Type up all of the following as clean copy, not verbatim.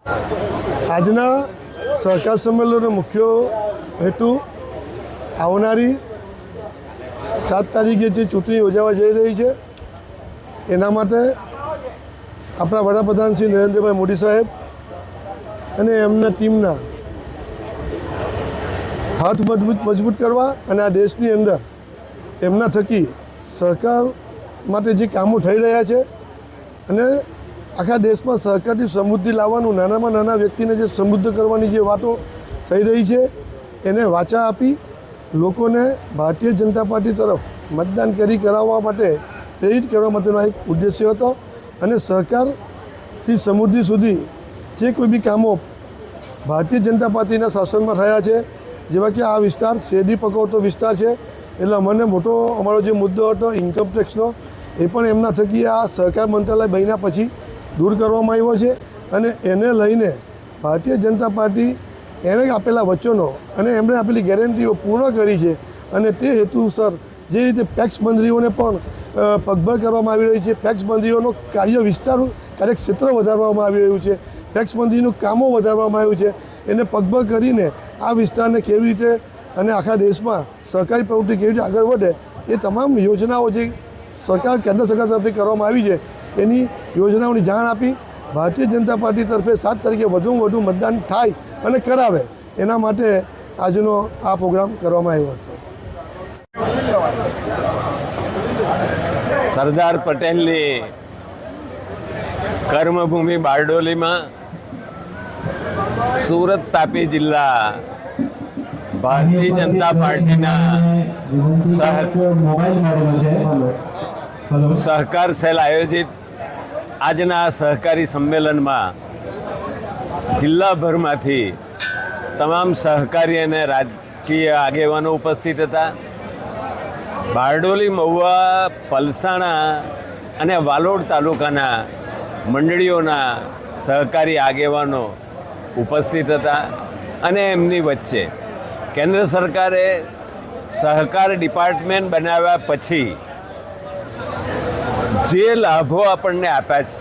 આજના સહકાર સંમેલનનો મુખ્ય હેતુ આવનારી 7 તારીખે જે ચૂંટણી યોજાવા જઈ રહી છે એના માટે આપણા વડાપ્રધાન શ્રી નરેન્દ્રભાઈ મોદી સાહેબ અને એમના ટીમના હાથ મજબૂત કરવા અને આ દેશની અંદર એમના થકી સહકાર માટે જે કામો થઈ રહ્યા છે અને આખા દેશમાં સહકારથી સમૃદ્ધિ લાવવાનું નાનામાં નાના વ્યક્તિને જે સમૃદ્ધ કરવાની જે વાતો થઈ રહી છે એને વાચા આપી લોકોને ભારતીય જનતા પાર્ટી તરફ મતદાન કરાવવા માટે પ્રેરિત કરવા માટેનો એક ઉદ્દેશ્ય હતો અને સહકારથી સમૃદ્ધિ સુધી જે કોઈ બી કામો ભારતીય જનતા પાર્ટીના શાસનમાં થયા છે, જેવા કે આ વિસ્તાર શેરડી પકવતો વિસ્તાર છે, એટલે અમને મોટો અમારો જે મુદ્દો હતો ઇન્કમ ટેક્સનો એ પણ એમના થકી આ સહકાર મંત્રાલય બન્યા પછી દૂર કરવામાં આવ્યો છે અને એને લઈને ભારતીય જનતા પાર્ટી એને આપેલા વચનો અને એમણે આપેલી ગેરંટીઓ પૂર્ણ કરી છે અને તે હેતુસર જે રીતે ટેક્સ બંધરીઓને પણ પગભર કરવામાં આવી રહી છે, ટેક્સ બંધરીઓનો કાર્યક્ષેત્ર વધારવામાં આવી રહ્યું છે, ટેક્સ બંધરીનું કામો વધારવામાં આવ્યું છે, એને પગભર કરીને આ વિસ્તારને કેવી રીતે અને આખા દેશમાં સહકારી પ્રવૃત્તિ કેવી રીતે આગળ વધે એ તમામ યોજનાઓ જે કેન્દ્ર સરકાર તરફથી કરવામાં આવી છે એની યોજનાઓની જાણ આપી ભારતીય જનતા પાર્ટી તરફે 7 તારીખે વધુમાં વધુ મતદાન થાય અને કરાવે એના માટે આજનો આ પ્રોગ્રામ કરવામાં આવ્યો હતો. સરદાર પટેલની કર્મભૂમિ બારડોલીમાં સુરત તાપી જિલ્લા ભારતીય જનતા પાર્ટીના સહકાર સેલ આયોજિત આજના સહકારી સંમેલનમાં જિલ્લાભરમાંથી તમામ સહકારી અને રાજકીય આગેવાનો ઉપસ્થિત હતા. બારડોલી, મહુવા, પલસાણા અને વાલોડ તાલુકાના મંડળીઓના સહકારી આગેવાનો ઉપસ્થિત હતા અને એમની વચ્ચે કેન્દ્ર સરકારે સહકાર ડિપાર્ટમેન્ટ બનાવ્યા પછી જે લાભો આપણને આપ્યા છે,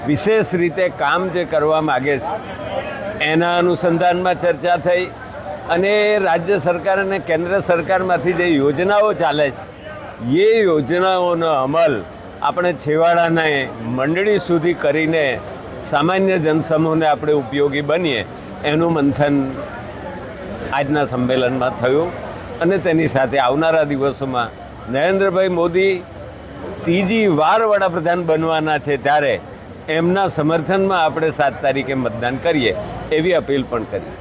વિશેષ રીતે કામ જે કરવા માગે છે એના અનુસંધાનમાં ચર્ચા થઈ અને રાજ્ય સરકાર અને કેન્દ્ર સરકારમાંથી જે યોજનાઓ ચાલે છે એ યોજનાઓનો અમલ આપણે છેવાડાને મંડળી સુધી કરીને સામાન્ય જનસમૂહને આપણે ઉપયોગી બનીએ એનું મંથન આજના સંમેલનમાં થયું અને તેની સાથે આવનારા દિવસોમાં નરેન્દ્રભાઈ મોદી 3જી વાર વડાપ્રધાન બનવાના છે ત્યારે એમના સમર્થનમાં આપણે 7 તારીખે મતદાન કરીએ એવી અપીલ પણ કરી.